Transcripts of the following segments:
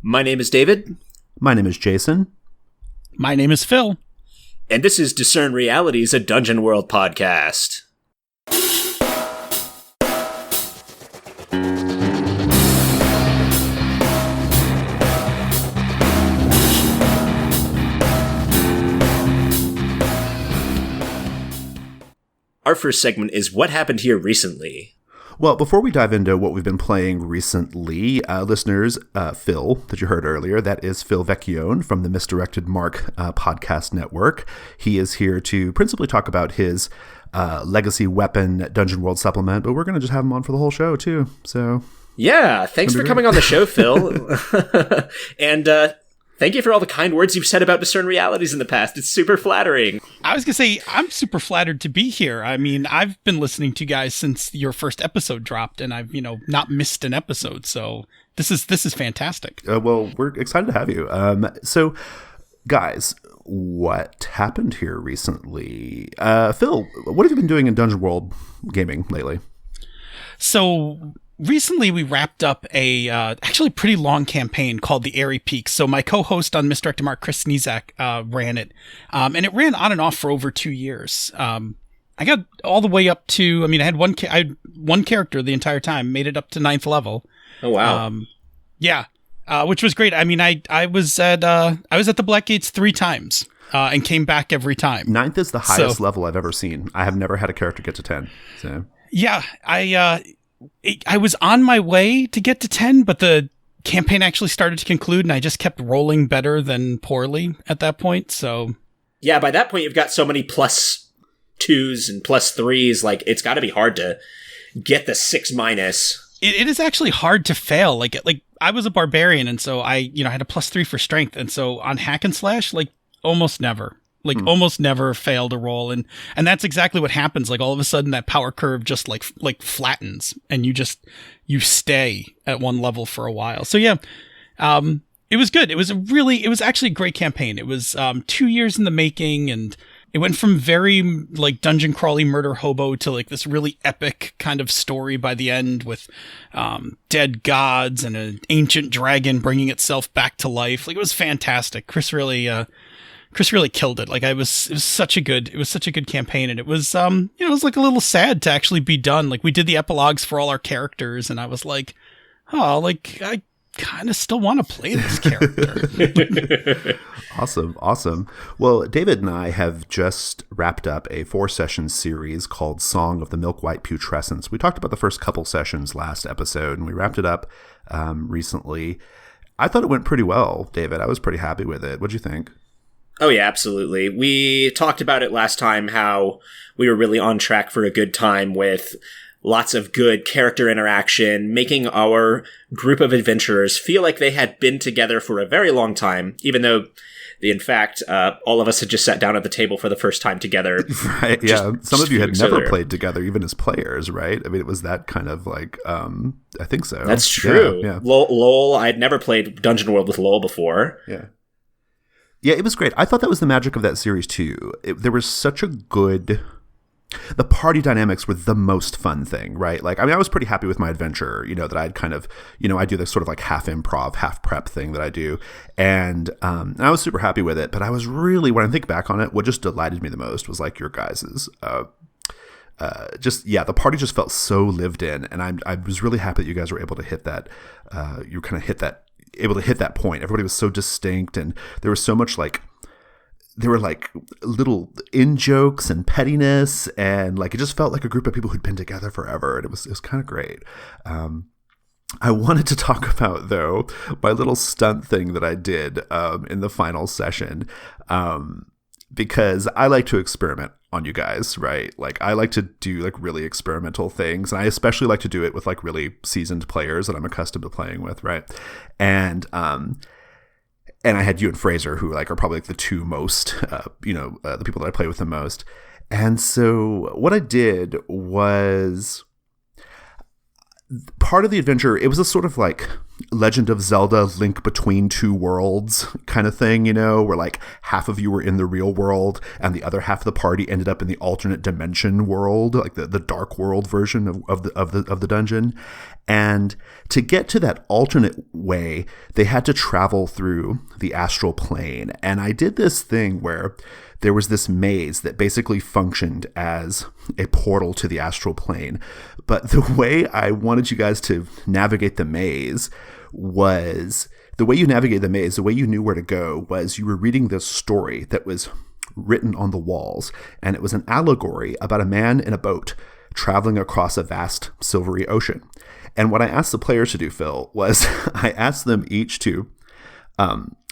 My name is David. My name is Jason. My name is Phil. And this is Discern Realities, a Dungeon World podcast. Our first segment is What Happened Here Recently? Well, before we dive into what we've been playing recently, listeners, Phil, that you heard earlier, that is Phil Vecchione from the Misdirected Mark podcast network. He is here to principally talk about his Legacy Weapon Dungeon World supplement, but we're going to just have him on for the whole show, too. So, yeah, thanks for coming on the show, Phil. And thank you for all the kind words you've said about Discern Realities in the past. It's super flattering. I was going to say, I'm super flattered to be here. I mean, I've been listening to you guys since your first episode dropped, and I've, not missed an episode. So this is fantastic. Well, we're excited to have you. So, guys, what happened here recently? Phil, what have you been doing in Dungeon World gaming lately? So recently, we wrapped up a actually pretty long campaign called the Airy Peaks. So my co-host on Misdirected Mark, Chris Snezak, ran it, and it ran on and off for over 2 years. I got all the way up to, I had one character the entire time, made it up to 9th level. Oh wow! Which was great. I was at the Black Gates 3 times. And came back every time. 9th is the highest level I've ever seen. I have never had a character get to 10. So yeah, I was on my way to get to 10, but the campaign actually started to conclude, and I just kept rolling better than poorly at that point, so... Yeah, by that point, you've got so many +2s and +3s, like, it's gotta be hard to get the 6-. It is actually hard to fail. Like I was a barbarian, and so I, had a +3 for strength, and so on hack and slash, almost never. Almost never failed a roll, and that's exactly what happens. All of a sudden, that power curve just flattens, and you stay at one level for a while. So yeah, it was good. It was actually a great campaign. It was 2 years in the making, and it went from very dungeon crawly murder hobo to this really epic kind of story by the end with dead gods and an ancient dragon bringing itself back to life. It was fantastic. Chris really killed it. It was such a good campaign, and it was it was a little sad to actually be done. We did the epilogues for all our characters, and I was I kind of still want to play this character. Awesome. Well, David and I have just wrapped up a 4-session series called Song of the Milk-White Putrescence. We talked about the first couple sessions last episode, and we wrapped it up recently. I thought it went pretty well, David. I was pretty happy with it. What'd you think? Oh yeah, absolutely. We talked about it last time, how we were really on track for a good time with lots of good character interaction, making our group of adventurers feel like they had been together for a very long time, even though, in fact, all of us had just sat down at the table for the first time together. Right, yeah. Some of you had never played together, even as players, right? It was that kind of I think so. That's true. Yeah. Lowell, I'd never played Dungeon World with Lowell before. Yeah. Yeah, it was great. I thought that was the magic of that series, too. There was such a good... The party dynamics were the most fun thing, right? I was pretty happy with my adventure, that I'd kind of, I do this sort of half improv, half prep thing that I do. And I was super happy with it. But I was really, when I think back on it, what just delighted me the most was your guys's... the party just felt so lived in. And I was really happy that you guys were able to hit that. You kind of able to hit that point. Everybody was so distinct, and there was so much there were little in-jokes and pettiness, and it just felt like a group of people who'd been together forever, and it was kind of great. I wanted to talk about, though, my little stunt thing that I did in the final session, because I like to experiment on you guys, right? I like to do really experimental things, and I especially like to do it with really seasoned players that I'm accustomed to playing with, right? And I had you and Fraser, who are probably the two most, the people that I play with the most. And so what I did was part of the adventure. It was a sort of Legend of Zelda Link Between Two Worlds kind of thing, where like half of you were in the real world and the other half of the party ended up in the alternate dimension world, like the dark world version of the dungeon. And to get to that alternate way, they had to travel through the astral plane. And I did this thing where there was this maze that basically functioned as a portal to the astral plane. But the way I wanted you guys to navigate the maze was, the way you navigate the maze, the way you knew where to go was you were reading this story that was written on the walls. And it was an allegory about a man in a boat traveling across a vast silvery ocean. And what I asked the players to do, Phil, was I asked them each to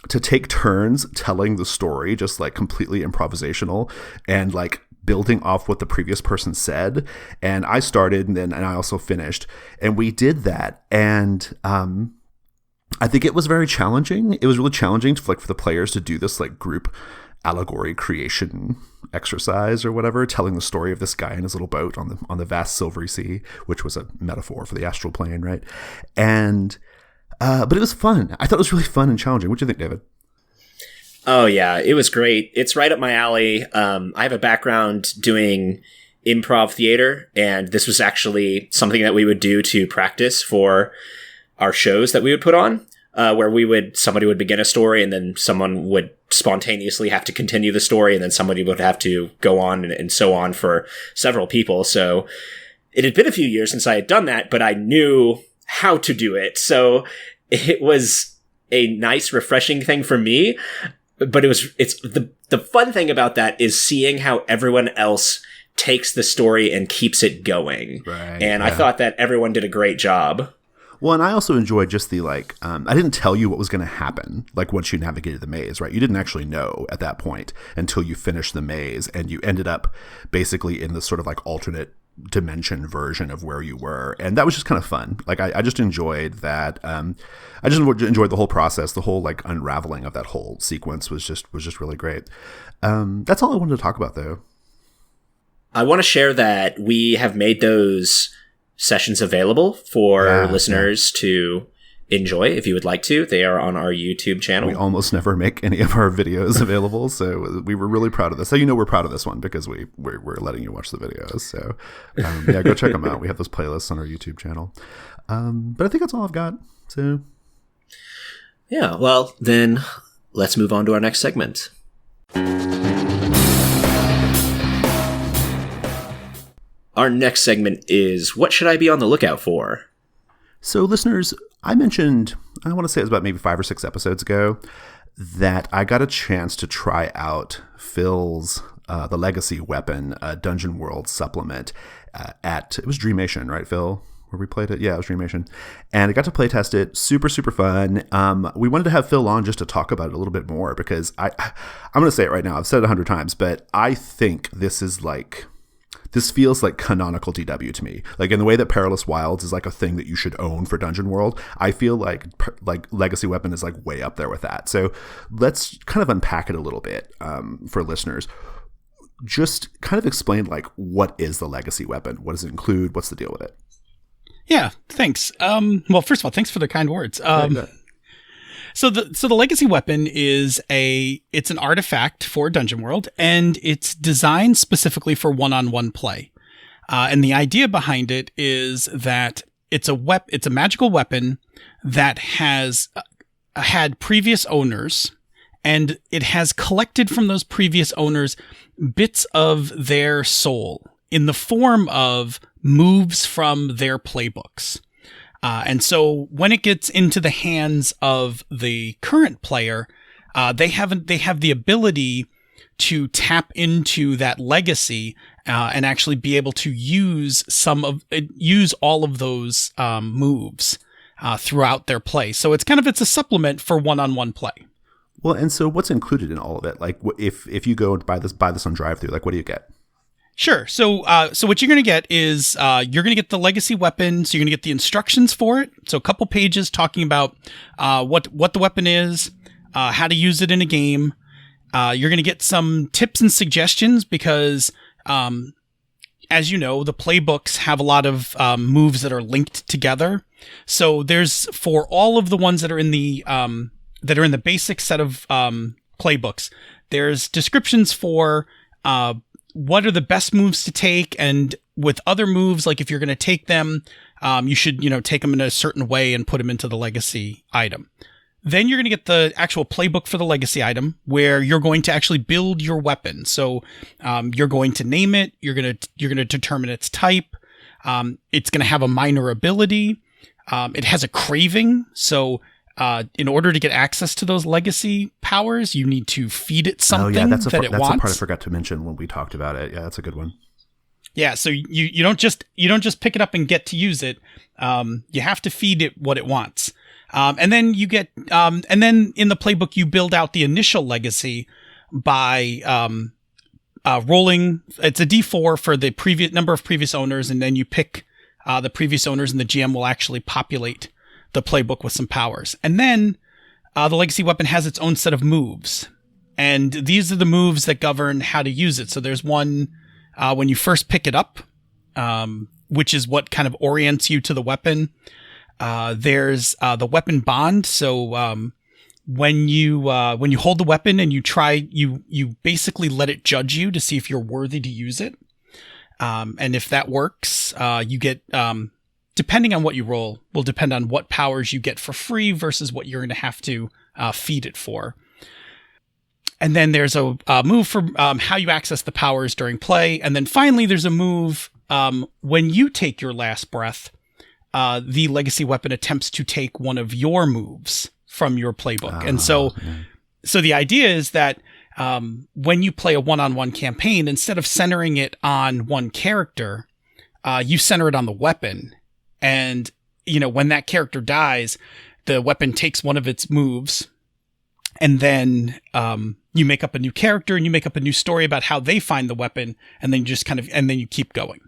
take turns telling the story, just like completely improvisational and like building off what the previous person said. And I started and I also finished. And we did that. And I think it was very challenging. It was really challenging for the players to do this like group allegory creation exercise or whatever, telling the story of this guy in his little boat on the vast silvery sea, which was a metaphor for the astral plane, right? And but it was fun. I thought it was really fun and challenging. What do you think, David? Oh yeah, it was great. It's right up my alley. I have a background doing improv theater, and this was actually something that we would do to practice for our shows that we would put on, where somebody would begin a story and then someone would spontaneously have to continue the story, and then somebody would have to go on and so on for several people. So it had been a few years since I had done that, but I knew how to do it. So it was a nice, refreshing thing for me. But it's the fun thing about that is seeing how everyone else takes the story and keeps it going. Right, and I thought that everyone did a great job. Well, and I also enjoyed just the I didn't tell you what was going to happen, like once you navigated the maze, right? You didn't actually know at that point until you finished the maze, and you ended up basically in this sort of like alternate dimension version of where you were. And that was just kind of fun. Like I just enjoyed that. I just enjoyed the whole process. The whole like unraveling of that whole sequence was just really great. That's all I wanted to talk about, though. I want to share that we have made those sessions available for listeners to enjoy if you would like to. They are on our YouTube channel. We almost never make any of our videos available, so we were really proud of this. So we're proud of this one because we're letting you watch the videos. So go check them out. We have those playlists on our YouTube channel. But I think that's all I've got. So yeah, well then let's move on to our next segment. Our next segment is What Should I Be on the Lookout For? So listeners, I mentioned, I want to say it was about maybe 5 or 6 episodes ago, that I got a chance to try out Phil's The Legacy Weapon Dungeon World supplement it was Dreamation, right, Phil? Where we played it? Yeah, it was Dreamation. And I got to play test it. Super, super fun. We wanted to have Phil on just to talk about it a little bit more because I'm going to say it right now. I've said it 100 times, but I think this feels like canonical DW to me. Like in the way that Perilous Wilds is like a thing that you should own for Dungeon World, I feel like Legacy Weapon is like way up there with that. So let's kind of unpack it a little bit for listeners. Just kind of explain like what is the Legacy Weapon? What does it include? What's the deal with it? Yeah, thanks. Well, first of all, thanks for the kind words. So the Legacy Weapon is it's an artifact for Dungeon World, and it's designed specifically for one-on-one play. And the idea behind it is that it's a magical weapon that has had previous owners, and it has collected from those previous owners bits of their soul in the form of moves from their playbooks. And so when it gets into the hands of the current player, they have the ability to tap into that legacy and actually be able to use all of those moves throughout their play. So it's a supplement for one-on-one play. Well, and so what's included in all of it? Like if you go and buy this on drive-thru, like what do you get? Sure. So what you're going to get is you're going to get the Legacy Weapon. So you're going to get the instructions for it. So a couple pages talking about what the weapon is, how to use it in a game. You're going to get some tips and suggestions because as you know, the playbooks have a lot of moves that are linked together. So there's, for all of the ones that are in the basic set of playbooks, there's descriptions for what are the best moves to take, and with other moves, like if you're going to take them, you should, take them in a certain way and put them into the legacy item. Then you're going to get the actual playbook for the legacy item, where you're going to actually build your weapon. So you're going to name it. You're going to determine its type. It's going to have a minor ability. It has a craving. So in order to get access to those legacy powers, you need to feed it something that's that it wants. That's a part I forgot to mention when we talked about it. Yeah, that's a good one. Yeah, so you don't just pick it up and get to use it. You have to feed it what it wants. And then you get, and then in the playbook, you build out the initial legacy by rolling. It's a D4 for the previous number of previous owners, and then you pick the previous owners, and the GM will actually populate the playbook with some powers. And then the legacy weapon has its own set of moves, and these are the moves that govern how to use it. So there's one when you first pick it up, which is what kind of orients you to the weapon. There's the weapon bond. So when you hold the weapon and you try, you basically let it judge you to see if you're worthy to use it. And if that works, you get, depending on what you roll, will depend on what powers you get for free versus what you're going to have to feed it for. And then there's a move for how you access the powers during play. And then finally, there's a move when you take your last breath. The legacy weapon attempts to take one of your moves from your playbook. And so the idea is that when you play a one-on-one campaign, instead of centering it on one character, you center it on the weapon. And, when that character dies, the weapon takes one of its moves, and then you make up a new character and you make up a new story about how they find the weapon, and then you just and then you keep going.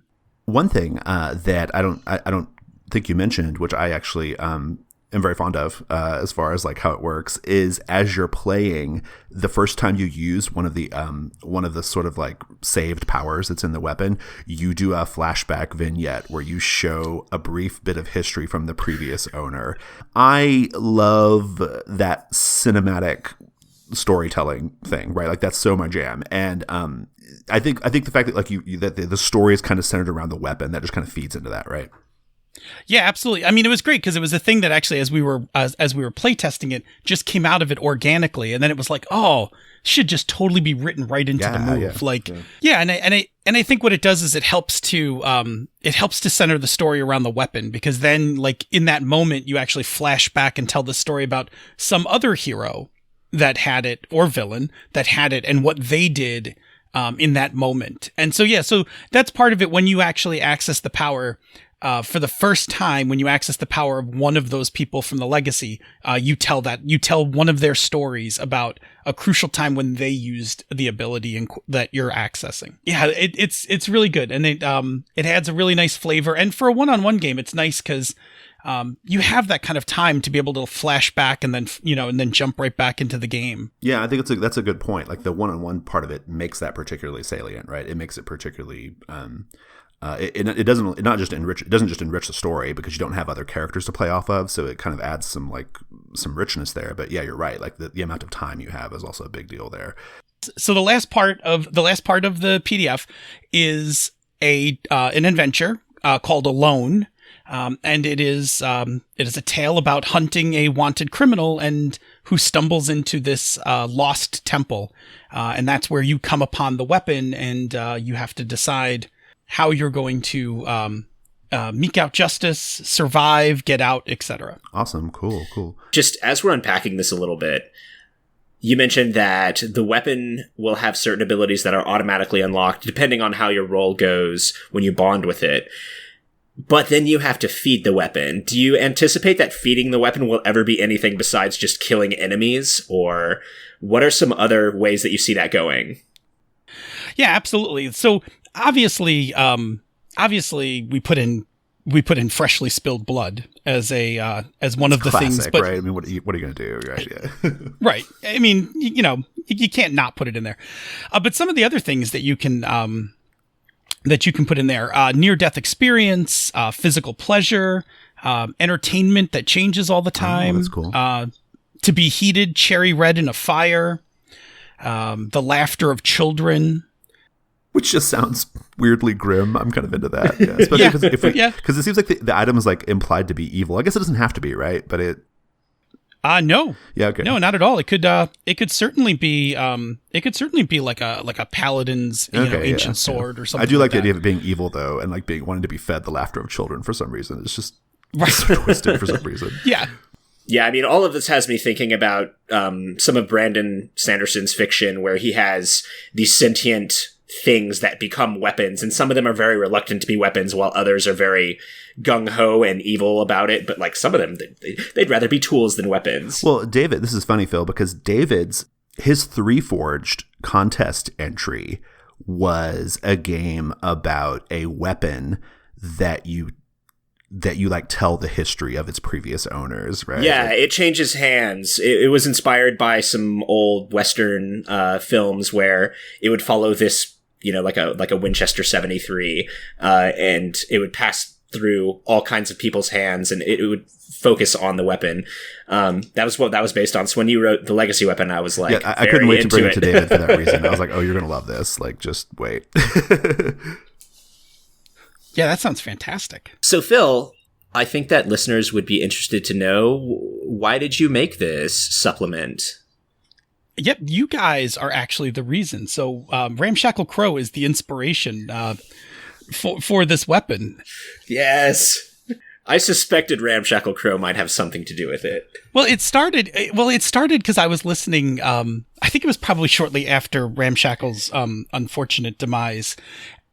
One thing that I don't think you mentioned, which I actually am very fond of as far as like how it works, is as you're playing, the first time you use one of the sort of like saved powers that's in the weapon, you do a flashback vignette where you show a brief bit of history from the previous owner. I love that cinematic storytelling thing, right? Like that's so my jam. And I think the fact that like that the story is kind of centered around the weapon, that just kind of feeds into that, right? Yeah, absolutely. I mean, it was great because it was a thing that actually, as we were playtesting it, just came out of it organically, and then it was like, oh, should just totally be written right into the move. And I think what it does is it helps to center the story around the weapon, because then, like in that moment, you actually flash back and tell the story about some other hero that had it, or villain that had it, and what they did in that moment. And so that's part of it. When you actually access the power. For the first time, when you access the power of one of those people from the legacy, you tell one of their stories about a crucial time when they used the ability that you're accessing. Yeah, it's really good, and it adds a really nice flavor. And for a one-on-one game, it's nice because you have that kind of time to be able to flash back and then jump right back into the game. Yeah, I think that's a good point. Like the one-on-one part of it makes that particularly salient, right? It makes it particularly. It doesn't just enrich the story because you don't have other characters to play off of, so it kind of adds some richness there. But yeah, you're right. Like the amount of time you have is also a big deal there. So the last part of the PDF is an adventure called Alone, and it is a tale about hunting a wanted criminal and who stumbles into this lost temple, and that's where you come upon the weapon, and you have to decide how you're going to meke out justice, survive, get out, etc. Awesome. Cool. Just as we're unpacking this a little bit, you mentioned that the weapon will have certain abilities that are automatically unlocked depending on how your roll goes when you bond with it. But then you have to feed the weapon. Do you anticipate that feeding the weapon will ever be anything besides just killing enemies? Or what are some other ways that you see that going? Yeah, absolutely. So obviously we put in freshly spilled blood as one of the classic things, but right? I mean, what are you going to do, right? Yeah. Right. I mean, you can't not put it in there. But some of the other things that you can that you can put in there. Near-death experience, physical pleasure, entertainment that changes all the time. Oh, that's cool. To be heated, cherry red in a fire, the laughter of children. Which just sounds weirdly grim. I'm kind of into that. Yeah. Especially because it seems like the item is like implied to be evil. I guess it doesn't have to be, right? But it. No. Yeah. Okay. No, not at all. It could certainly be. It could certainly be like a paladin's ancient sword or something. I do like the that. idea of it being evil though, and like wanting to be fed the laughter of children for some reason. It's just right. so twisted for some reason. Yeah. Yeah, I mean, all of this has me thinking about some of Brandon Sanderson's fiction where he has these sentient things that become weapons, and some of them are very reluctant to be weapons while others are very gung-ho and evil about it, but like some of them, they'd rather be tools than weapons. Well, David, this is funny, Phil, because his Three Forged contest entry was a game about a weapon that you like tell the history of its previous owners, right? Yeah, it changes hands. It was inspired by some old Western films where it would follow this, like a Winchester 73, and it would pass through all kinds of people's hands, and it would focus on the weapon. That was what that was based on. So when you wrote the legacy weapon, I was like, I couldn't wait to bring it to David for that reason. I was like, oh, you're gonna love this. Like, just wait. Yeah, that sounds fantastic. So, Phil, I think that listeners would be interested to know, why did you make this supplement? Yep, you guys are actually the reason. So, Ramshackle Crow is the inspiration for this weapon. Yes. I suspected Ramshackle Crow might have something to do with it. Well, it started because I was listening. I think it was probably shortly after Ramshackle's unfortunate demise.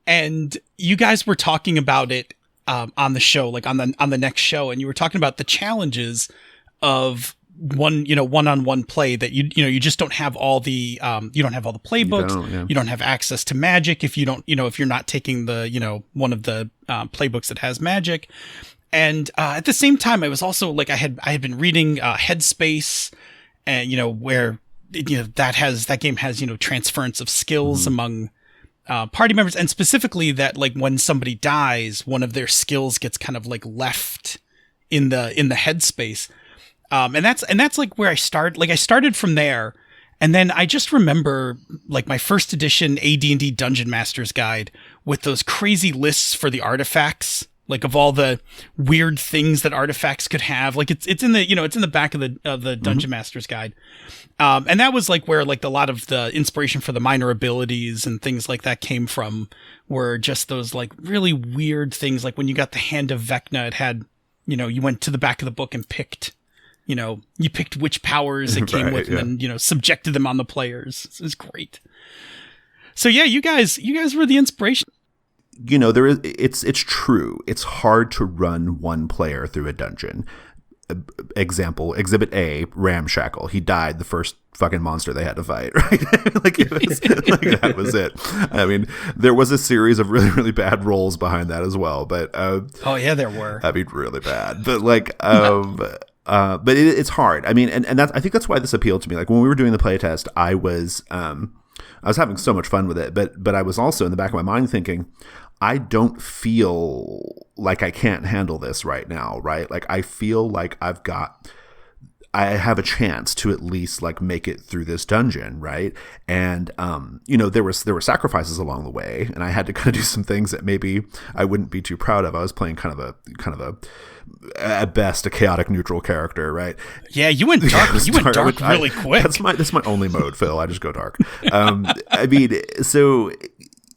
And you guys were talking about it on the show, like on the next show, and you were talking about the challenges of one-on-one play that you just don't have all the you don't have all the playbooks, you don't have access to magic if you don't if you're not taking the one of the playbooks that has magic. And at the same time, I was also like I had been reading Headspace, and where that game has transference of skills among party members, and specifically that like when somebody dies, one of their skills gets kind of like left in the headspace, and that's like where I started. Like I started from there, and then I just remember like my first edition AD&D Dungeon Master's Guide with those crazy lists for the artifacts, like of all the weird things that artifacts could have. Like it's in the it's in the back of the Dungeon Master's Guide. And that was like where like a lot of the inspiration for the minor abilities and things like that came from, were just those like really weird things. Like when you got the Hand of Vecna, it had, you went to the back of the book and picked, you picked which powers it came with, and then, subjected them on the players. It was great. So yeah, you guys were the inspiration. It's true. It's hard to run one player through a dungeon. Example, Exhibit A, Ramshackle. He died the first fucking monster they had to fight, right? like that was it. I mean, there was a series of really, really bad rolls behind that as well, but oh yeah, there were. I mean, really bad. But like but it's hard. I mean, and that's, I think that's why this appealed to me. Like when we were doing the playtest, I was having so much fun with it, but I was also in the back of my mind thinking, I don't feel like I can't handle this right now, right? Like I feel like I have a chance to at least like make it through this dungeon, right? And there were sacrifices along the way, and I had to kind of do some things that maybe I wouldn't be too proud of. I was playing kind of a at best a chaotic neutral character, right? Yeah, you went dark. You went dark really quick. That's my only mode, Phil. I just go dark. I mean, so.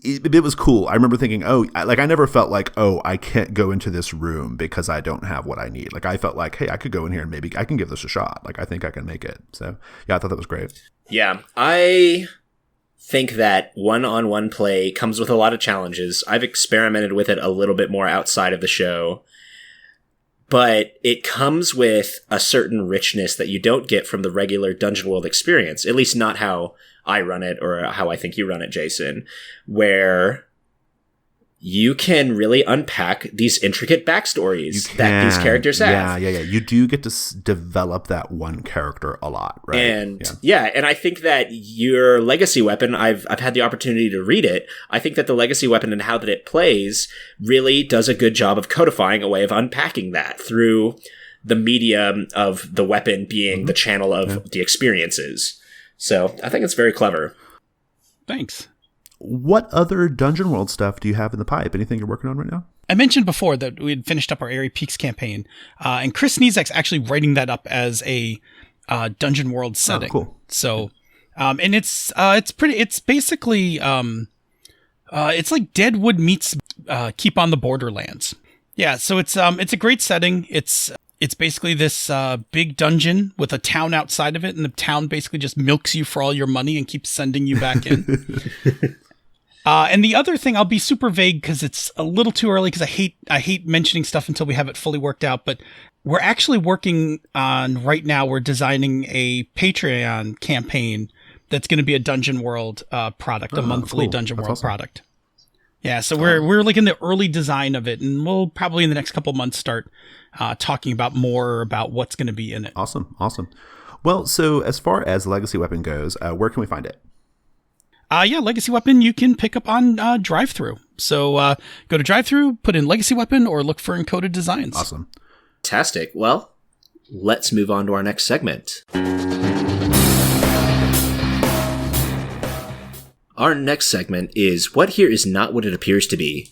It was cool. I remember thinking, I never felt like, I can't go into this room because I don't have what I need. Like I felt like, hey, I could go in here and maybe I can give this a shot. Like I think I can make it. So yeah, I thought that was great. Yeah, I think that one-on-one play comes with a lot of challenges. I've experimented with it a little bit more outside of the show, but it comes with a certain richness that you don't get from the regular Dungeon World experience, at least not how I run it or how I think you run it, Jason, where you can really unpack these intricate backstories that these characters have. Yeah. You do get to develop that one character a lot, right? And and I think that your legacy weapon, I've had the opportunity to read it. I think that the legacy weapon and how that it plays really does a good job of codifying a way of unpacking that through the medium of the weapon being the channel of the experiences. So I think it's very clever. Thanks. What other Dungeon World stuff do you have in the pipe? Anything you're working on right now? I mentioned before that we had finished up our Airy Peaks campaign, and Chris Sneezak's actually writing that up as a Dungeon World setting. Oh, cool. So, and it's basically it's like Deadwood meets Keep on the Borderlands. Yeah, so it's a great setting. It's basically this big dungeon with a town outside of it, and the town basically just milks you for all your money and keeps sending you back in. And the other thing, I'll be super vague because it's a little too early because I hate mentioning stuff until we have it fully worked out, but we're actually working on, right now, we're designing a Patreon campaign that's going to be a Dungeon World product, a monthly Dungeon World product. Yeah, so we're like in the early design of it, and we'll probably in the next couple months start talking about more about what's going to be in it. Awesome. Well, so as far as Legacy Weapon goes, where can we find it? Legacy Weapon you can pick up on Drive-Thru. So go to Drive-Thru, put in Legacy Weapon, or look for Encoded Designs. Awesome. Fantastic. Well, let's move on to our next segment. Our next segment is What Here Is Not What It Appears to Be.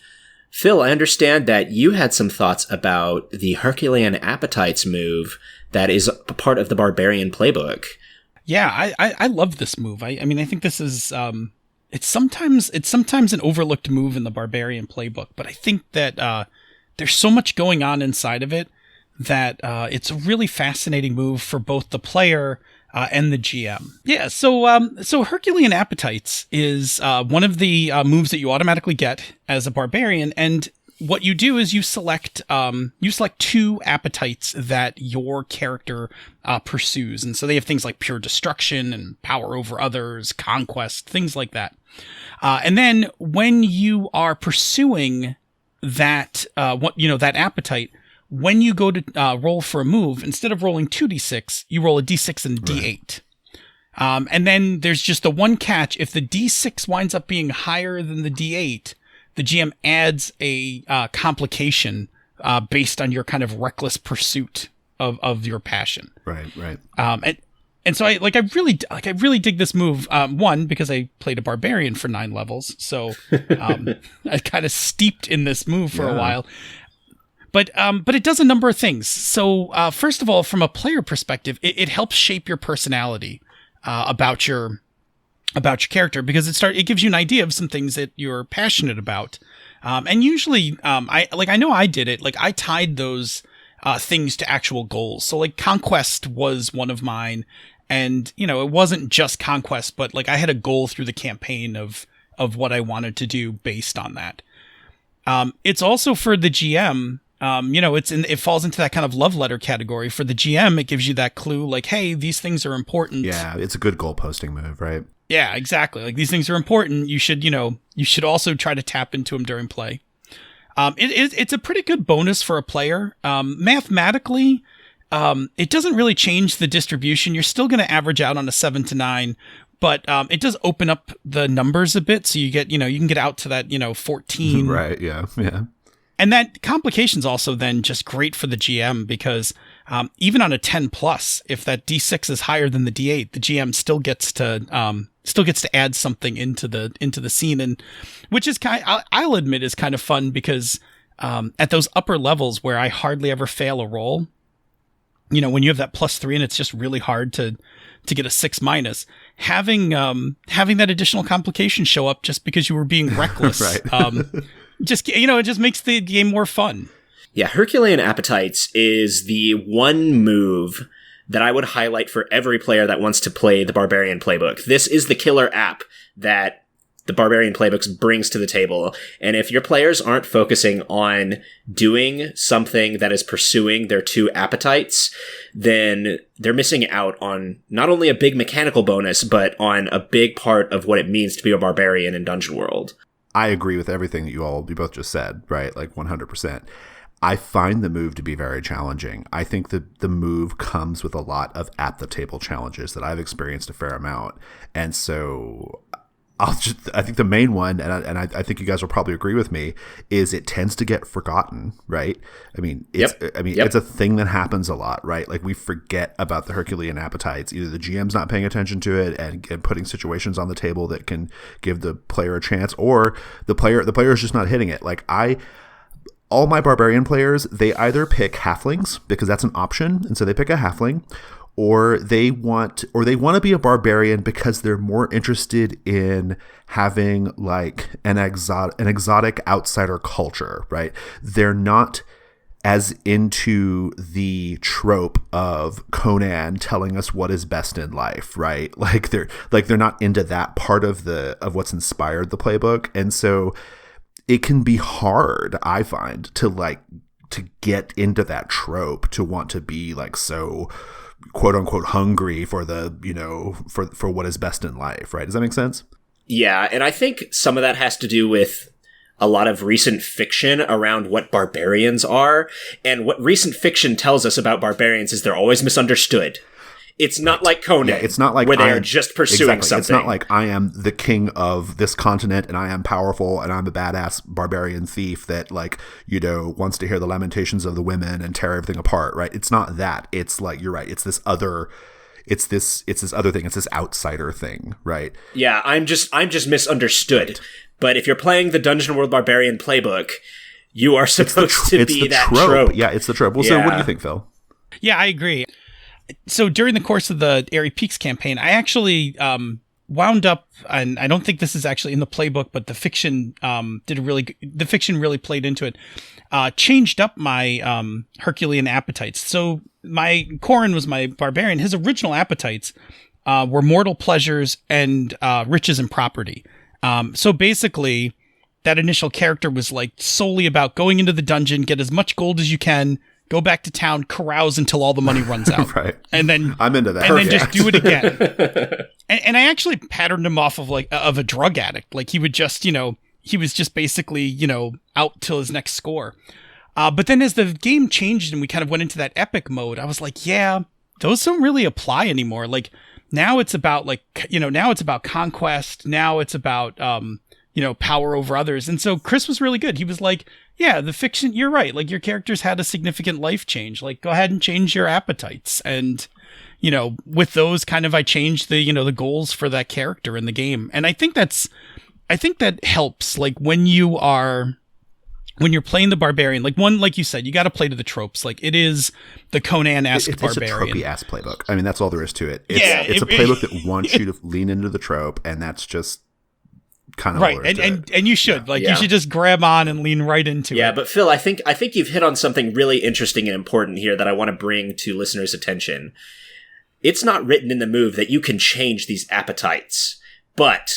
Phil, I understand that you had some thoughts about the Herculean Appetites move that is a part of the Barbarian playbook. Yeah, I love this move. I mean, I think this is it's sometimes an overlooked move in the Barbarian playbook, but I think that there's so much going on inside of it that it's a really fascinating move for both the player and the GM. Yeah, so Herculean Appetites is one of the moves that you automatically get as a barbarian, and what you do is you select two appetites that your character pursues, and so they have things like pure destruction and power over others, conquest, things like that. And then when you are pursuing that that appetite, when you go to roll for a move, instead of rolling 2d6, you roll a d6 and a d8. And then there's just the one catch: if the d6 winds up being higher than the d8, the GM adds a complication based on your kind of reckless pursuit of your passion. Right. And so I really dig this move. One, because I played a barbarian for 9 levels, so I kind of steeped in this move for a while. But it does a number of things. So first of all, from a player perspective, it helps shape your personality about your character, because it gives you an idea of some things that you're passionate about. And usually, I know I did it. Like, I tied those things to actual goals. So like conquest was one of mine, and it wasn't just conquest, but like I had a goal through the campaign of what I wanted to do based on that. It's also for the GM. It falls into that kind of love letter category. For the GM, it gives you that clue, like, hey, these things are important. Yeah, it's a good goal posting move, right? Yeah, exactly. Like, these things are important. You should also try to tap into them during play. It's a pretty good bonus for a player. Mathematically, it doesn't really change the distribution. You're still going to average out on a 7 to 9, but it does open up the numbers a bit, so you get, you can get out to that, 14. Right. Yeah. And that complication's also then just great for the GM, because even on a 10 plus, if that D6 is higher than the D8, the GM still gets to add something into the scene, and which is I'll admit is kind of fun, because at those upper levels where I hardly ever fail a roll, when you have that +3 and it's just really hard to get a 6-, having that additional complication show up just because you were being reckless. Right. It just makes the game more fun. Yeah, Herculean Appetites is the one move that I would highlight for every player that wants to play the Barbarian Playbook. This is the killer app that the Barbarian Playbooks brings to the table. And if your players aren't focusing on doing something that is pursuing their 2 appetites, then they're missing out on not only a big mechanical bonus, but on a big part of what it means to be a barbarian in Dungeon World. I agree with everything that you both just said, right? Like 100%. I find the move to be very challenging. I think that the move comes with a lot of at the table challenges that I've experienced a fair amount. And so I think the main one, and I think you guys will probably agree with me, is it tends to get forgotten, right? I mean, it's a thing that happens a lot, right? Like we forget about the Herculean Appetites. Either the GM's not paying attention to it and putting situations on the table that can give the player a chance, or the player is just not hitting it. Like all my barbarian players, they either pick halflings because that's an option, and so they pick a halfling, or they want to be a barbarian because they're more interested in having like an exotic outsider culture, right? They're not as into the trope of Conan telling us what is best in life, right? Like they're not into that part of what's inspired the playbook, and so it can be hard, I find, to get into that trope, to want to be like so quote unquote hungry for the, for what is best in life, right? Does that make sense? Yeah, and I think some of that has to do with a lot of recent fiction around what barbarians are, and what recent fiction tells us about barbarians is they're always misunderstood. It's not like Conan. Yeah, it's not like where they are just pursuing something. It's not like I am the king of this continent and I am powerful and I'm a badass barbarian thief that wants to hear the lamentations of the women and tear everything apart, right? It's not that. It's like, you're right. It's this other thing. It's this outsider thing, right? Yeah, I'm just misunderstood. Right. But if you're playing the Dungeon World Barbarian playbook, you are supposed to be that trope. Yeah, it's the trope. Well, so what do you think, Phil? Yeah, I agree. So during the course of the Airy Peaks campaign, I actually wound up, and I don't think this is actually in the playbook, but the fiction the fiction really played into it. Changed up my Herculean appetites. So my Corin was my barbarian. His original appetites were mortal pleasures and riches and property. So basically, that initial character was like solely about going into the dungeon, get as much gold as you can, go back to town, carouse until all the money runs out. Right. And then I'm into that. And then just do it again. and I actually patterned him off of of a drug addict. Like he would just, he was just basically, out till his next score. But then as the game changed and we kind of went into that epic mode, I was like, yeah, those don't really apply anymore. Like now it's about now it's about conquest. Now it's about, power over others. And so Chris was really good. He was like, yeah, the fiction, you're right. Like your characters had a significant life change. Like go ahead and change your appetites. And, with those I changed the goals for that character in the game. And I think that helps. Like when you're playing the barbarian, like you said, you got to play to the tropes. Like it is the Conan-esque barbarian. It's a tropey-ass playbook. I mean, that's all there is to it. It's a playbook that wants you to lean into the trope, and that's just kind of right. And you should you should just grab on and lean right into it. Yeah, but Phil, I think you've hit on something really interesting and important here that I want to bring to listeners' attention. It's not written in the move that you can change these appetites, but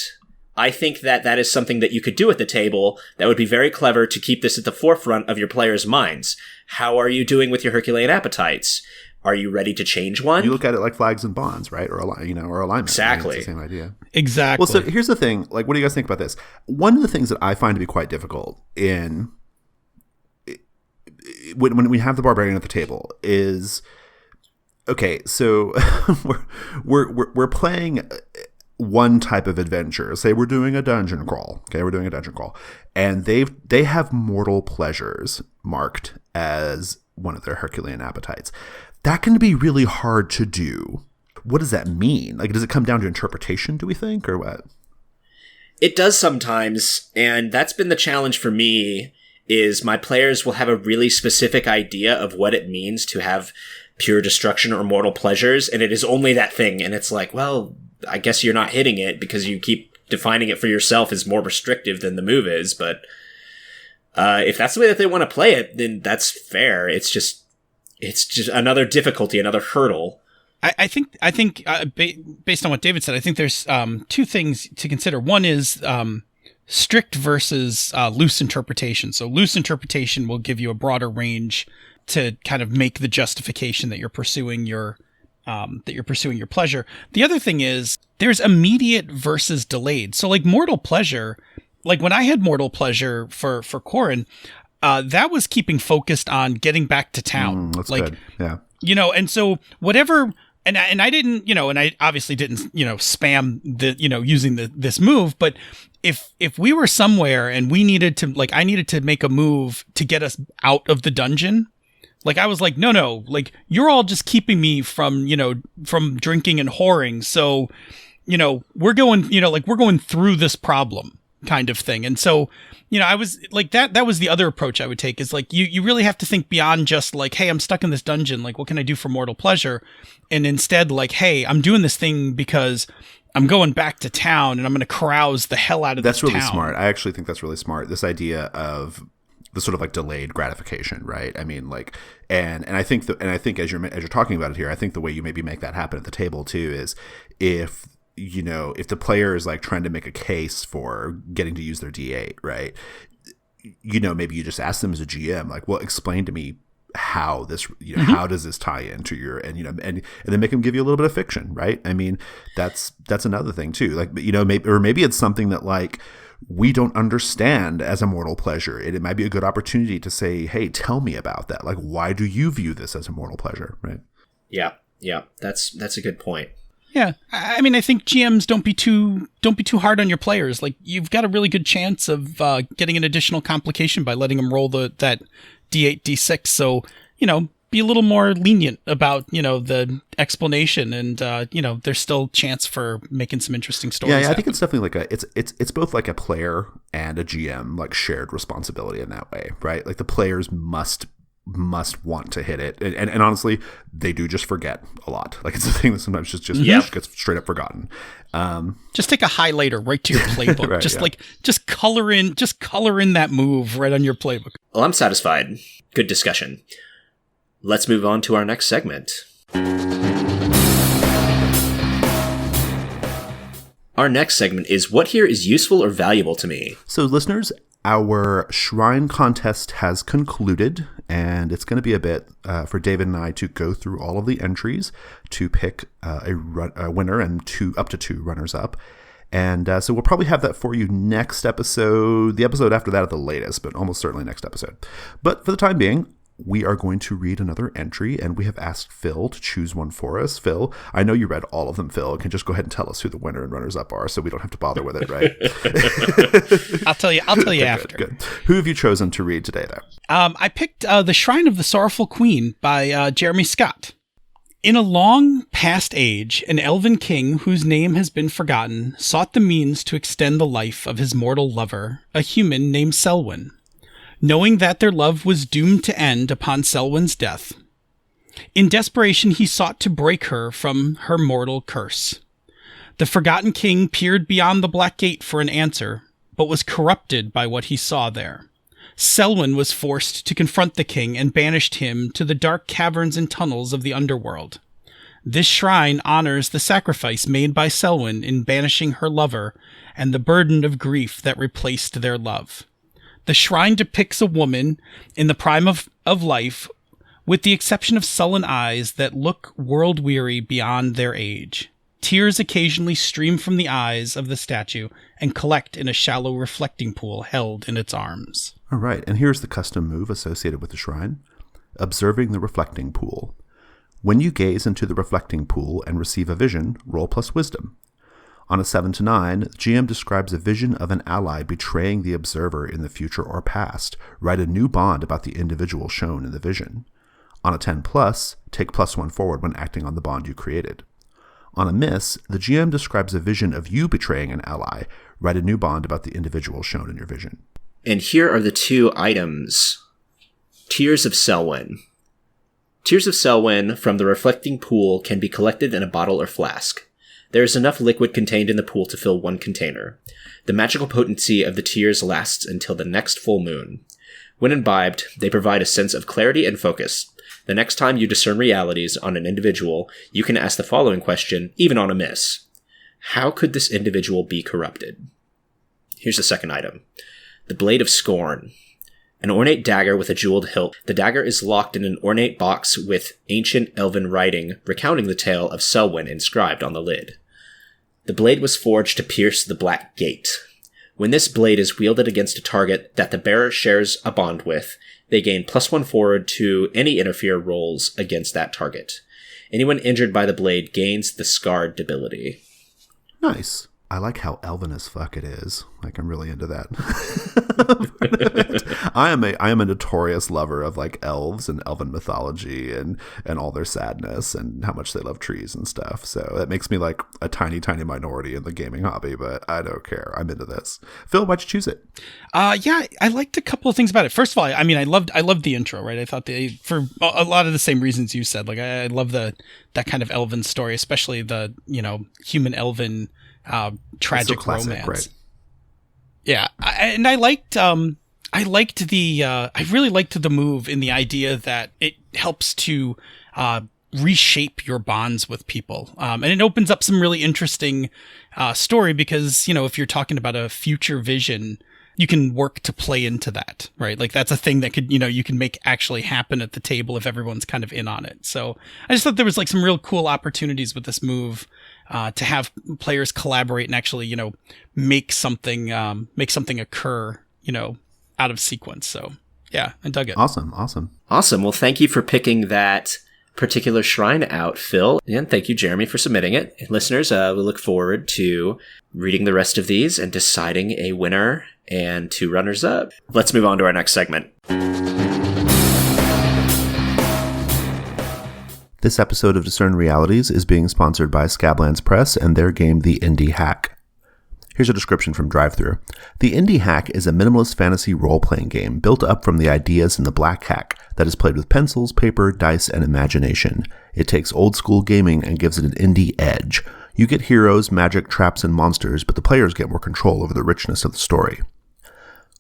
I think that is something that you could do at the table that would be very clever to keep this at the forefront of your players' minds. How are you doing with your Herculean appetites? Are you ready to change one? You look at it like flags and bonds, right? Or alignment. Exactly. I mean, it's the same idea. Exactly. Well, so here's the thing. Like, what do you guys think about this? One of the things that I find to be quite difficult when we have the barbarian at the table is, okay, so we're playing one type of adventure. Say we're doing a dungeon crawl. Okay, we're doing a dungeon crawl, and they have mortal pleasures marked as one of their Herculean appetites. That can be really hard to do. What does that mean? Like, does it come down to interpretation, do we think, or what? It does sometimes, and that's been the challenge for me, is my players will have a really specific idea of what it means to have pure destruction or mortal pleasures, and it is only that thing, and it's like, well, I guess you're not hitting it because you keep defining it for yourself as more restrictive than the move is, but if that's the way that they want to play it, then that's fair. It's just another difficulty, another hurdle. I think based on what David said, I think there's two things to consider. One is strict versus loose interpretation. So loose interpretation will give you a broader range to kind of make the justification that you're pursuing your pleasure. The other thing is there's immediate versus delayed. So like mortal pleasure, like when I had mortal pleasure for Corin, that was keeping focused on getting back to town. That's good. Yeah. And so whatever, and I didn't, and I obviously didn't, spam the, using this move, but if we were somewhere and we needed to, I needed to make a move to get us out of the dungeon, I was like, no, you're all just keeping me from, from drinking and whoring. So, we're going, we're going through this problem kind of thing. And so, I was like, that was the other approach I would take is you really have to think beyond just hey, I'm stuck in this dungeon. What can I do for mortal pleasure? And instead hey, I'm doing this thing because I'm going back to town and I'm going to carouse the hell out of this town. That's really smart. I actually think that's really smart. This idea of the sort of delayed gratification, right? I mean, and I think as you're talking about it here, I think the way you maybe make that happen at the table too is if the player is trying to make a case for getting to use their D8, right? Maybe you just ask them as a GM, well, explain to me how this, how does this tie into your, and then make them give you a little bit of fiction, right? I mean, that's another thing too. Maybe it's something that we don't understand as a mortal pleasure. It might be a good opportunity to say, hey, tell me about that. Why do you view this as a mortal pleasure, right? Yeah. That's a good point. Yeah, I mean, I think GMs don't be too hard on your players. You've got a really good chance of getting an additional complication by letting them roll that D8, D6. So, be a little more lenient about, the explanation, and there's still chance for making some interesting stories. Yeah, I think it's definitely it's both a player and a GM shared responsibility in that way, right? The players must want to hit it, and honestly, they do just forget a lot. It's a thing that sometimes just gets straight up forgotten. Just take a highlighter right to your playbook. Right, just color in that move right on your playbook. Well, I'm satisfied. Good discussion. Let's move on to our next segment. Our next segment is what here is useful or valuable to me. So, listeners, our shrine contest has concluded, and it's going to be a bit for David and I to go through all of the entries to pick a winner and up to two runners-up. And so we'll probably have that for you next episode, the episode after that at the latest, but almost certainly next episode. But for the time being, we are going to read another entry, and we have asked Phil to choose one for us. Phil, I know you read all of them, Phil. You can just go ahead and tell us who the winner and runners-up are, so we don't have to bother with it, right? I'll tell you after. Good. Who have you chosen to read today, though? I picked The Shrine of the Sorrowful Queen by Jeremy Scott. In a long past age, an elven king whose name has been forgotten sought the means to extend the life of his mortal lover, a human named Selwyn, knowing that their love was doomed to end upon Selwyn's death. In desperation, he sought to break her from her mortal curse. The forgotten king peered beyond the black gate for an answer, but was corrupted by what he saw there. Selwyn was forced to confront the king and banished him to the dark caverns and tunnels of the underworld. This shrine honors the sacrifice made by Selwyn in banishing her lover and the burden of grief that replaced their love. The shrine depicts a woman in the prime of life, with the exception of sullen eyes that look world-weary beyond their age. Tears occasionally stream from the eyes of the statue and collect in a shallow reflecting pool held in its arms. All right, and here's the custom move associated with the shrine. Observing the reflecting pool. When you gaze into the reflecting pool and receive a vision, roll plus wisdom. On a 7 to 9, GM describes a vision of an ally betraying the observer in the future or past. Write a new bond about the individual shown in the vision. On a 10 plus, take +1 forward when acting on the bond you created. On a miss, the GM describes a vision of you betraying an ally. Write a new bond about the individual shown in your vision. And here are the two items. Tears of Selwyn. Tears of Selwyn from the reflecting pool can be collected in a bottle or flask. There is enough liquid contained in the pool to fill one container. The magical potency of the tears lasts until the next full moon. When imbibed, they provide a sense of clarity and focus. The next time you discern realities on an individual, you can ask the following question, even on a miss. How could this individual be corrupted? Here's the second item. The Blade of Scorn. An ornate dagger with a jeweled hilt. The dagger is locked in an ornate box with ancient elven writing recounting the tale of Selwyn inscribed on the lid. The blade was forged to pierce the Black Gate. When this blade is wielded against a target that the bearer shares a bond with, they gain +1 forward to any interfere rolls against that target. Anyone injured by the blade gains the Scarred ability. Nice. I like how elven as fuck it is. Like, I'm really into that. I am a notorious lover of like elves and elven mythology and all their sadness and how much they love trees and stuff. So that makes me like a tiny minority in the gaming hobby, but I don't care. I'm into this. Phil, why'd you choose it? Yeah, I liked a couple of things about it. First of all, I mean, I loved the intro, right? I thought for a lot of the same reasons you said. Like, I love that kind of elven story, especially the human elven tragic classic, romance. Right? Yeah, I really liked the move in the idea that it helps to reshape your bonds with people, and it opens up some really interesting story because if you're talking about a future vision, you can work to play into that, right? Like that's a thing that could you can make actually happen at the table if everyone's kind of in on it. So I just thought there was like some real cool opportunities with this move. To have players collaborate and actually, make something occur, out of sequence. So, yeah, I dug it. Awesome. Well, thank you for picking that particular shrine out, Phil. And thank you, Jeremy, for submitting it. And listeners, we look forward to reading the rest of these and deciding a winner and 2 runners-up. Let's move on to our next segment. This episode of Discern Realities is being sponsored by Scablands Press and their game The Indie Hack. Here's a description from Drive-Thru. The Indie Hack is a minimalist fantasy role-playing game built up from the ideas in the Black Hack that is played with pencils, paper, dice, and imagination. It takes old-school gaming and gives it an indie edge. You get heroes, magic, traps, and monsters, but the players get more control over the richness of the story.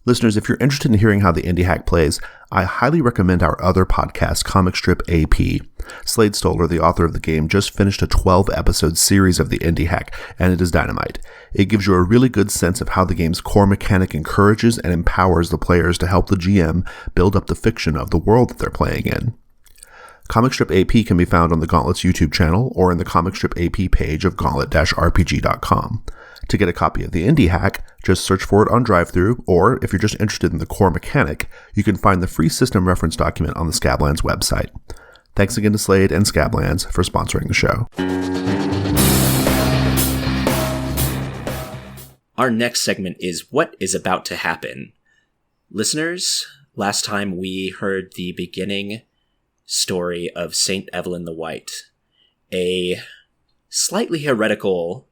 Listeners, if you're interested in hearing how the Indie Hack plays, I highly recommend our other podcast, Comic Strip AP. Slade Stoller, the author of the game, just finished a 12-episode series of the Indie Hack, and it is dynamite. It gives you a really good sense of how the game's core mechanic encourages and empowers the players to help the GM build up the fiction of the world that they're playing in. Comic Strip AP can be found on the Gauntlet's YouTube channel or in the Comic Strip AP page of gauntlet-rpg.com. To get a copy of the Indie Hack, just search for it on Drive-Thru, or if you're just interested in the core mechanic, you can find the free system reference document on the Scablands website. Thanks again to Slade and Scablands for sponsoring the show. Our next segment is What is About to Happen. Listeners, last time we heard the beginning story of Saint Evelyn the White, a slightly heretical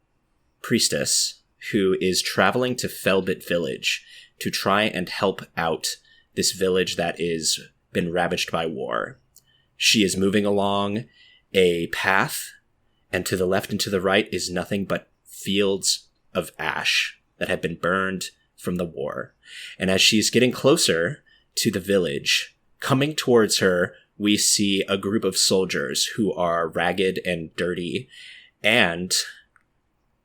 priestess who is traveling to Fellbit village to try and help out this village that is been ravaged by war. She is moving along a path, and to the left and to the right is nothing but fields of ash that have been burned from the war. And as she's getting closer to the village, coming towards her, we see a group of soldiers who are ragged and dirty, and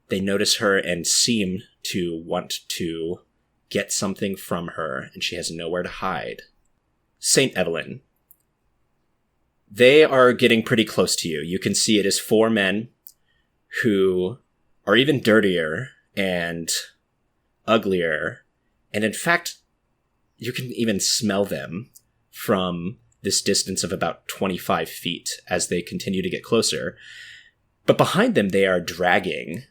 they notice her and seem to want to get something from her, and she has nowhere to hide. Saint Evelyn. They are getting pretty close to you. You can see it is 4 men who are even dirtier and uglier, and in fact, you can even smell them from this distance of about 25 feet as they continue to get closer. But behind them, they are dragging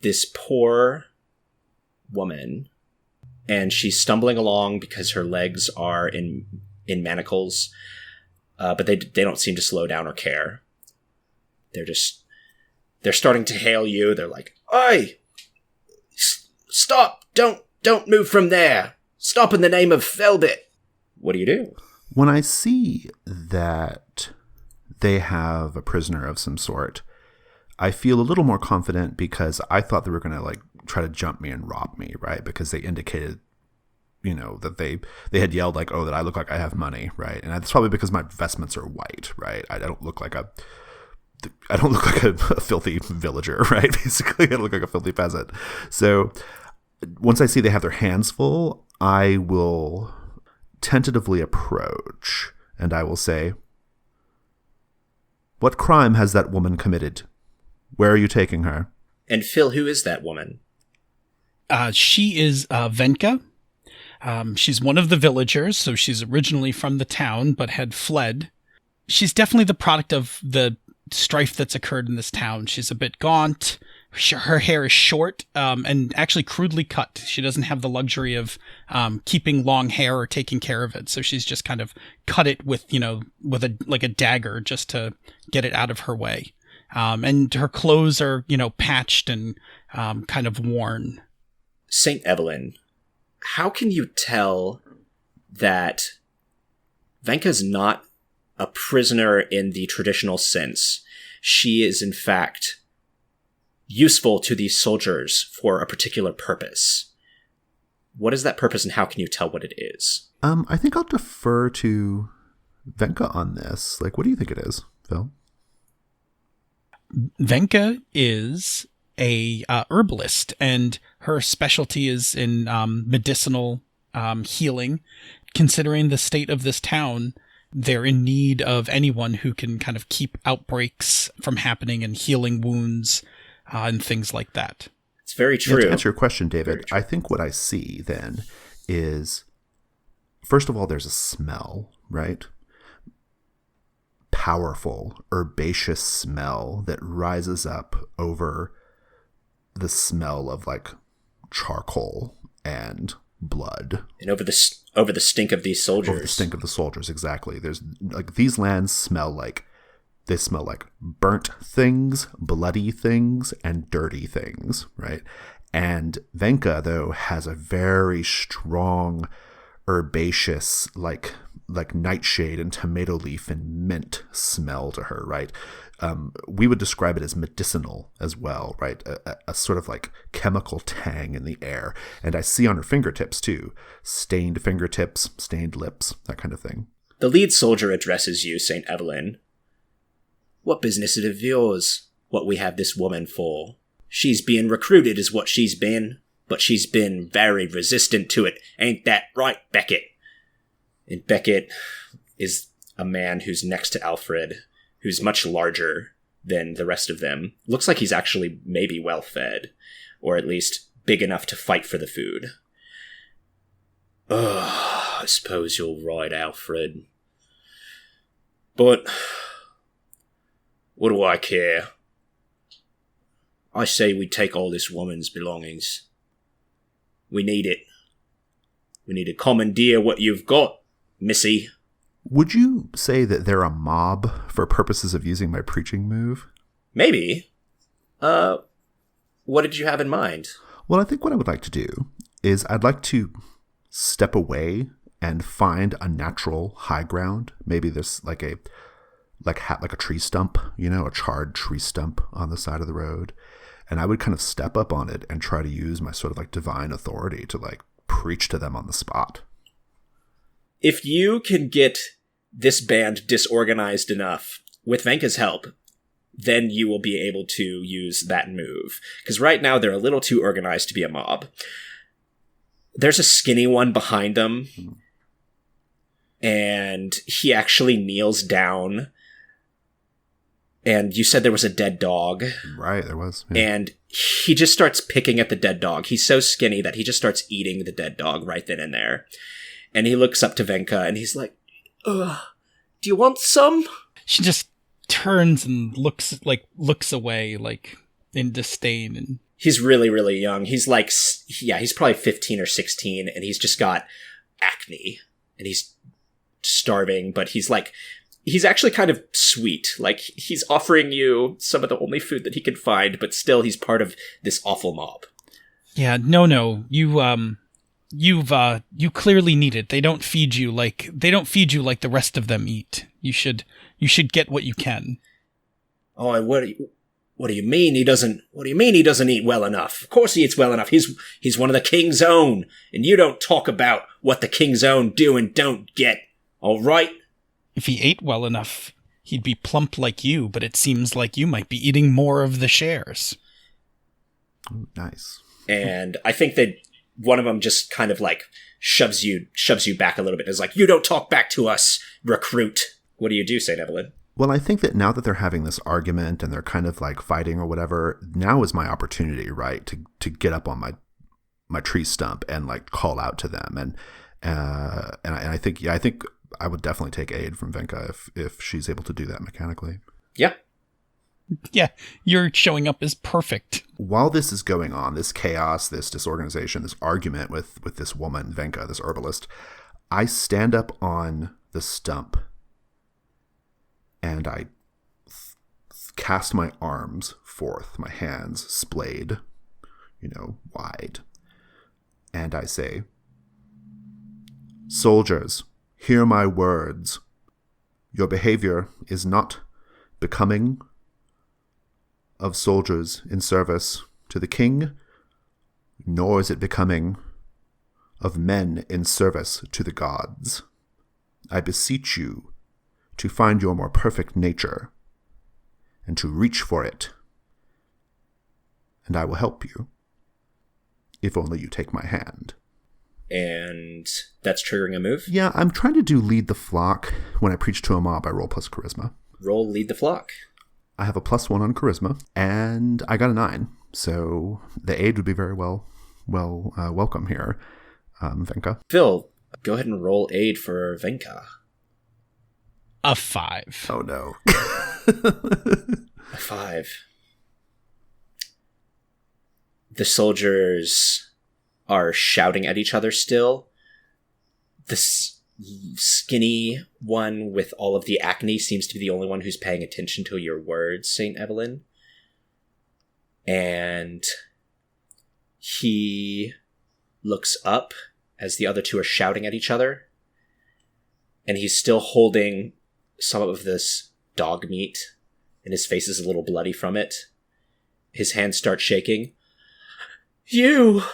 this poor woman, and she's stumbling along because her legs are in manacles, but they don't seem to slow down or care. They're starting to hail you. They're like, "Oi! Stop! Don't move from there! Stop in the name of Fellbit!" What do you do? When I see that they have a prisoner of some sort, I feel a little more confident because I thought they were going to like try to jump me and rob me, right? Because they indicated, that they had yelled like, "Oh, that I look like I have money," right? And that's probably because my vestments are white, right? I don't look like a filthy villager, right? Basically, I look like a filthy peasant. So once I see they have their hands full, I will tentatively approach and I will say, "What crime has that woman committed? Where are you taking her?" And Phil, who is that woman? She is Venka. She's one of the villagers, so she's originally from the town, but had fled. She's definitely the product of the strife that's occurred in this town. She's a bit gaunt. Her hair is short, and actually crudely cut. She doesn't have the luxury of keeping long hair or taking care of it. So she's just kind of cut it with a dagger just to get it out of her way. And her clothes are, patched and kind of worn. Saint Evelyn, how can you tell that Venka's not a prisoner in the traditional sense? She is, in fact, useful to these soldiers for a particular purpose. What is that purpose, and how can you tell what it is? I think I'll defer to Venka on this. Like, what do you think it is, Phil? Venka is a herbalist, and her specialty is in medicinal healing. Considering the state of this town, they're in need of anyone who can kind of keep outbreaks from happening and healing wounds and things like that. It's very true. To answer your question, David, I think what I see then is, first of all, there's a smell, right? Powerful, herbaceous smell that rises up over the smell of like charcoal and blood. And over the stink of these soldiers. Over the stink of the soldiers, exactly. There's like, these lands smell like burnt things, bloody things, and dirty things, right? And Venka, though, has a very strong herbaceous, like nightshade and tomato leaf and mint smell to her, right? We would describe it as medicinal as well, right? A sort of like chemical tang in the air. And I see on her fingertips, too. Stained fingertips, stained lips, that kind of thing. The lead soldier addresses you, St. Evelyn. What business is it of yours, what we have this woman for? She's being recruited is what she's been, but she's been very resistant to it. Ain't that right, Beckett? And Beckett is a man who's next to Alfred, who's much larger than the rest of them. Looks like he's actually maybe well-fed, or at least big enough to fight for the food. I suppose you're right, Alfred. But what do I care? I say we take all this woman's belongings. We need it. We need to commandeer what you've got, missy. Would you say that they're a mob for purposes of using my preaching move? Maybe. What did you have in mind? Well, I think what I would like to do is I'd like to step away and find a natural high ground. Maybe there's like a tree stump, a charred tree stump on the side of the road. And I would kind of step up on it and try to use my sort of like divine authority to like preach to them on the spot. If you can get this band disorganized enough, with Venka's help, then you will be able to use that move. Because right now they're a little too organized to be a mob. There's a skinny one behind them, and he actually kneels down. And you said there was a dead dog. Right, there was. Yeah. And he just starts picking at the dead dog. He's so skinny that he just starts eating the dead dog right then and there. And he looks up to Venka and he's like, do you want some? She just turns and looks away, like in disdain. And he's really, really young. He's like, he's probably 15 or 16, and he's just got acne. And he's starving, but he's actually kind of sweet. Like, he's offering you some of the only food that he can find, but still he's part of this awful mob. Yeah, no. You clearly need it. They don't feed you like the rest of them eat. You should get what you can. Oh, and what do you mean he doesn't eat well enough? Of course he eats well enough. He's one of the king's own, and you don't talk about what the king's own do and don't get. All right? If he ate well enough, he'd be plump like you, but it seems like you might be eating more of the shares. Ooh, nice. And I think that one of them just kind of like shoves you back a little bit. It's like, you don't talk back to us, recruit. What do you do, St. Evelyn? Well, I think that now that they're having this argument and they're kind of like fighting or whatever, now is my opportunity, right, to get up on tree stump and like call out to them. And I think I would definitely take aid from Venka if she's able to do that mechanically. Yeah. Yeah, your showing up is perfect. While this is going on, this chaos, this disorganization, this argument with this woman, Venka, this herbalist, I stand up on the stump and I cast my arms forth, my hands splayed, wide. And I say, "Soldiers, hear my words. Your behavior is not becoming of soldiers in service to the king, nor is it becoming of men in service to the gods. I beseech you to find your more perfect nature and to reach for it, and I will help you, if only you take my hand." And that's triggering a move? Yeah, I'm trying to do lead the flock. When I preach to a mob, I roll plus charisma. Roll lead the flock. I have a +1 on charisma, and I got a 9. So the aid would be very welcome here, Venka. Phil, go ahead and roll aid for Venka. A 5. Oh no. A 5. The soldiers are shouting at each other still. This skinny one with all of the acne seems to be the only one who's paying attention to your words, St. Evelyn. And he looks up as the other two are shouting at each other. And he's still holding some of this dog meat, and his face is a little bloody from it. His hands start shaking. "You!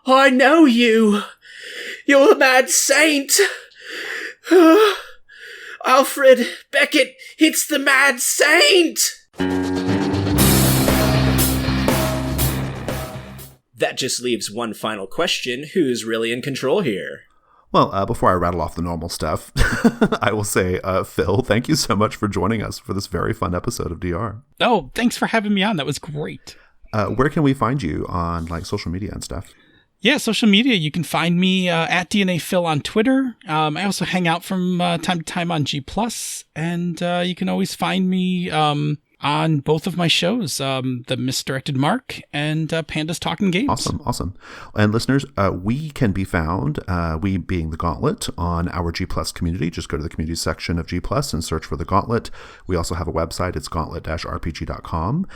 I know you! You're the mad saint! Alfred Beckett, it's the mad saint!" That just leaves one final question. Who's really in control here? Well, before I rattle off the normal stuff, I will say, Phil, thank you so much for joining us for this very fun episode of DR. Oh, thanks for having me on. That was great. Where can we find you on social media and stuff? Yeah, social media. You can find me at DNA Phil on Twitter. I also hang out from time to time on G+, and you can always find me on both of my shows, The Misdirected Mark and Pandas Talking Games. Awesome. And listeners, we can be found, we being The Gauntlet, on our G+ community. Just go to the community section of G+ and search for The Gauntlet. We also have a website. It's gauntlet-rpg.com.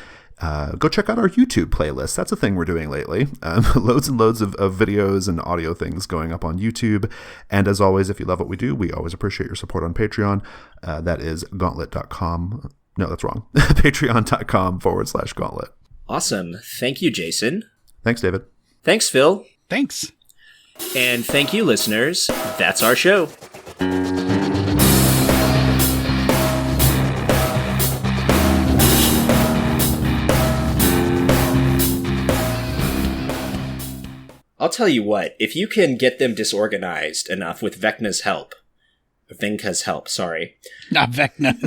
Go check out our YouTube playlist. That's a thing we're doing lately. Loads and loads of videos and audio things going up on YouTube. And as always, if you love what we do, we always appreciate your support on Patreon. That is gauntlet.com. No, that's wrong. Patreon.com/gauntlet. Awesome. Thank you, Jason. Thanks, David. Thanks, Phil. Thanks. And thank you, listeners. That's our show. I'll tell you what, if you can get them disorganized enough with Venka's help, sorry. Not Vecna.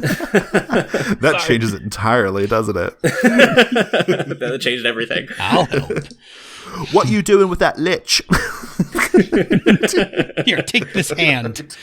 That changes it entirely, doesn't it? That changed everything. I'll help. What you doing with that lich? Here, take this hand.